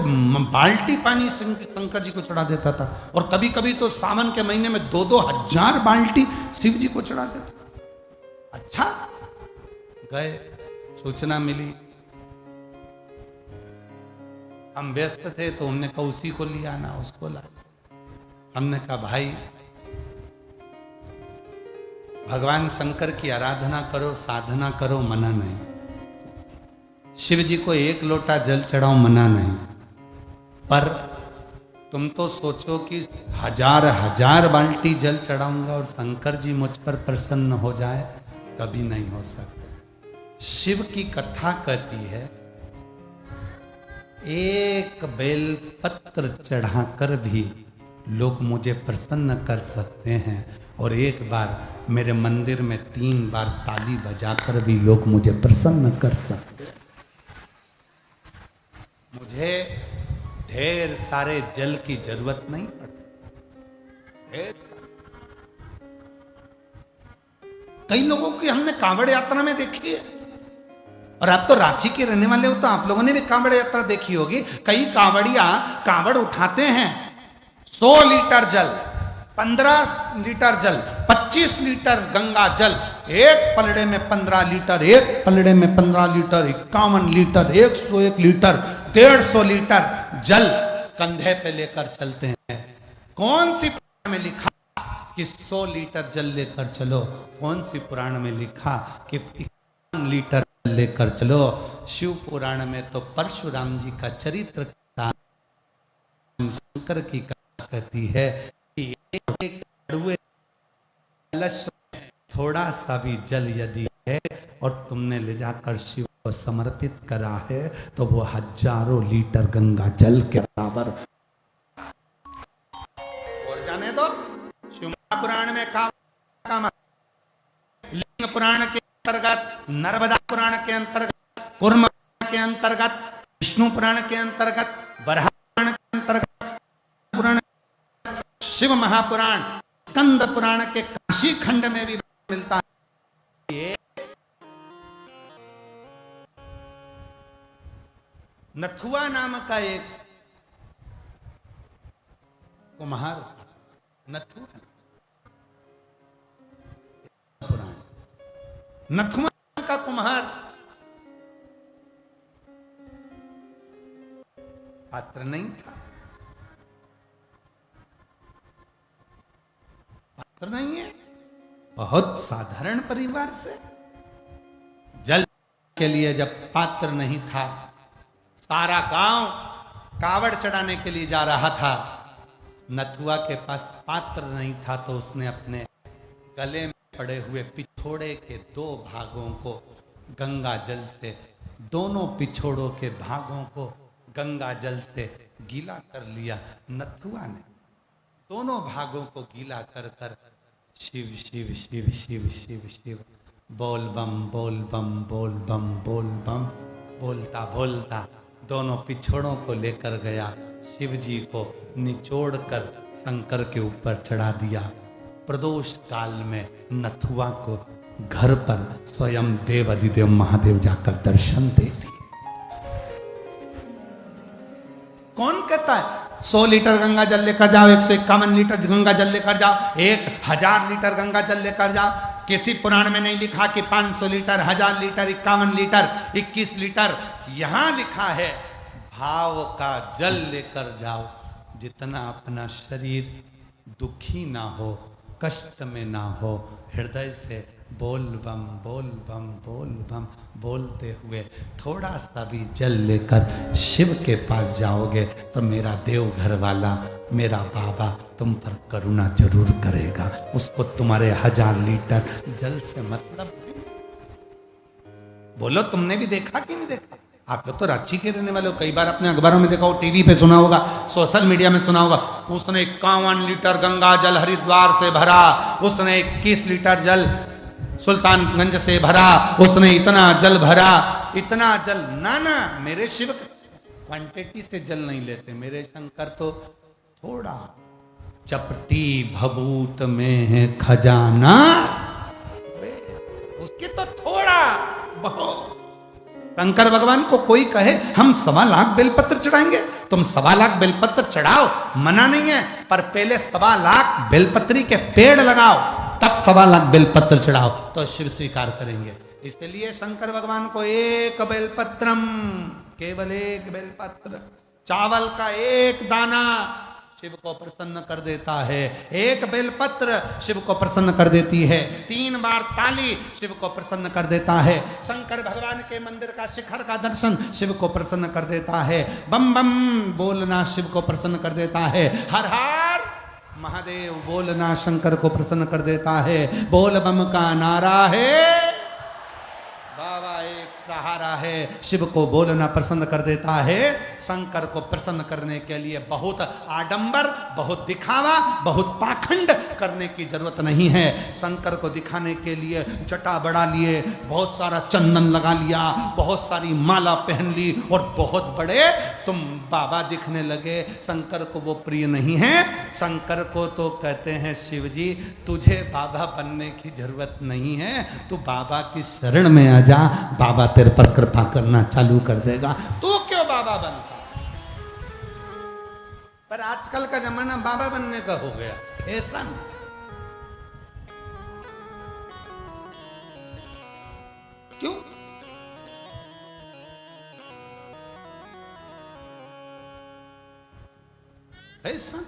बाल्टी पानी शंकर जी को चढ़ा देता था, और कभी कभी तो सावन के महीने में 2-2 हजार बाल्टी शिव जी को चढ़ा देता। अच्छा, गए, सूचना मिली, हम व्यस्त थे तो हमने कहा उसी को लिया आना, उसको ला। हमने कहा भाई भगवान शंकर की आराधना करो, साधना करो, मना नहीं। शिव जी को एक लोटा जल चढ़ाओ, मना नहीं, पर तुम तो सोचो कि हजार हजार बाल्टी जल चढ़ाऊंगा और शंकर जी मुझ पर प्रसन्न हो जाए, कभी नहीं हो सकता। शिव की कथा कहती है एक बेलपत्र चढ़ाकर भी लोग मुझे प्रसन्न कर सकते हैं, और एक बार मेरे मंदिर में 3 बार ताली बजाकर भी लोग मुझे प्रसन्न कर सकते हैं। मुझे ढेर सारे जल की जरूरत नहीं पड़ती, ढेर सारे। कई लोगों की हमने कांवड़ यात्रा में देखी है, और आप तो रांची के रहने वाले हो तो आप लोगों ने भी कांवड़ यात्रा देखी होगी। कई कांवड़िया कांवड़ उठाते हैं, 100 लीटर जल, 15 लीटर जल, 25 लीटर गंगा जल, एक पलड़े में 15 लीटर, एक पलड़े में 15 लीटर, 51 लीटर, 101 लीटर, 150 लीटर जल कंधे पे लेकर चलते हैं। कौन सी पुराण में लिखा कि 100 लीटर जल लेकर चलो? कौन सी पुराण में लिखा कि 51 लीटर लेकर चलो? शिव पुराण में तो परशुराम जी का चरित्र शंकर की कथा कहती है कि एक कड़ुए कलश में थोड़ा सा भी जल यदि है और तुमने ले जाकर शिव को समर्पित करा है तो वो हजारों लीटर गंगा जल के बराबर। और जाने दो, शिव पुराण में का लिंग पुराण के अंतर्गत, नर्मदा पुराण के अंतर्गत, कूर्म के अंतर्गत, विष्णु पुराण के अंतर्गत, बरहा पुराण के अंतर्गत, पुराण शिव महापुराण, स्कंद पुराण के काशी खंड में भी मिलता है। ये नथुआ नाम का एक कुम्हार, नथुआ पुराण, नथुआ का कुम्हार पात्र नहीं था, पात्र नहीं है, बहुत साधारण परिवार से। जल के लिए जब पात्र नहीं था, सारा गांव कावड़ चढ़ाने के लिए जा रहा था, नथुआ के पास पात्र नहीं था, तो उसने अपने गले में पड़े हुए पिछोड़े के 2 भागों को गंगा जल से, दोनों पिछोड़ों के भागों को गंगा जल से गीला कर लिया। नथुआ ने दोनों भागों को गीला कर कर शिव शिव शिव शिव शिव शिव बोल बम बोल बम बोल बम बोल बम बोलता बोलता दोनों पिछोड़ों को लेकर गया, शिव जी को निचोड़ कर शंकर के ऊपर चढ़ा दिया। प्रदोष काल में नथुआ को घर पर स्वयं देव अधिदेव महादेव जाकर दर्शन दे दिए। कौन कहता है 100 लीटर गंगा जल लेकर जाओ, 151 लीटर गंगा जल लेकर जाओ, 1000 लीटर गंगा जल लेकर जाओ? किसी पुराण में नहीं लिखा कि 500 लीटर, 1000 लीटर, 51 लीटर, 21 लीटर। यहां लिखा है भाव का जल लेकर जाओ, जितना अपना शरीर दुखी ना हो, कष्ट में ना हो, हृदय से बोल बम बोल बम बोल बम बोलते हुए थोड़ा सा भी जल लेकर शिव के पास जाओगे तो मेरा देवघर वाला, मेरा बाबा तुम पर करुणा जरूर करेगा। उसको तुम्हारे 1000 लीटर जल से मतलब। बोलो, तुमने भी देखा कि नहीं देखा? आप लोग तो रांची के रहने वाले हो, कई बार अपने अखबारों में देखा हो, टीवी पे सुना होगा, सोशल मीडिया में सुना होगा, उसने 51 लीटर गंगा जल हरिद्वार से भरा, उसने 21 लीटर जल सुल्तानगंज से भरा, उसने इतना जल भरा, इतना जल। ना ना, मेरे शिव क्वांटिटी से जल नहीं लेते, मेरे शंकर तो थोड़ा। चपटी भभूत में है खजाना, उसके तो थोड़ा बहुत। शंकर भगवान को कोई कहे हम 1.25 लाख बेलपत्र चढ़ाएंगे, तुम 1.25 लाख बेलपत्र चढ़ाओ, मना नहीं है, पर पहले 1.25 लाख बेलपत्री के पेड़ लगाओ, तब 1.25 लाख बेलपत्र चढ़ाओ, तो शिव स्वीकार करेंगे। इसलिए शंकर भगवान को एक बेलपत्रम, केवल एक बेलपत्र, चावल का एक दाना शिव को प्रसन्न कर देता है। एक बेलपत्र शिव को प्रसन्न कर देती है। 3 बार ताली शिव को प्रसन्न कर देता है। शंकर भगवान के मंदिर का शिखर का दर्शन शिव को प्रसन्न कर देता है। बम बम बोलना शिव को प्रसन्न कर देता है। हर हर महादेव बोलना शंकर को प्रसन्न कर देता है। बोल बम का नारा है, बाबा एक सहारा है, शिव को बोलना प्रसन्न कर देता है। शंकर को प्रसन्न करने के लिए बहुत आडंबर, बहुत दिखावा, बहुत पाखंड करने की जरूरत नहीं है। शंकर को दिखाने के लिए जटा बढ़ा लिए, बहुत सारा चंदन लगा लिया, बहुत सारी माला पहन ली और बहुत बड़े तुम बाबा दिखने लगे। शंकर को वो प्रिय नहीं है। शंकर को तो कहते हैं शिव जी तुझे बाबा बनने की जरूरत नहीं है, तू बाबा की शरण में आ जा, बाबा तेरे पर कृपा करना चालू कर देगा। तू क्यों बाबा बनता? पर आजकल का जमाना बाबा बनने का हो गया, फैशन। क्यों? फैशन।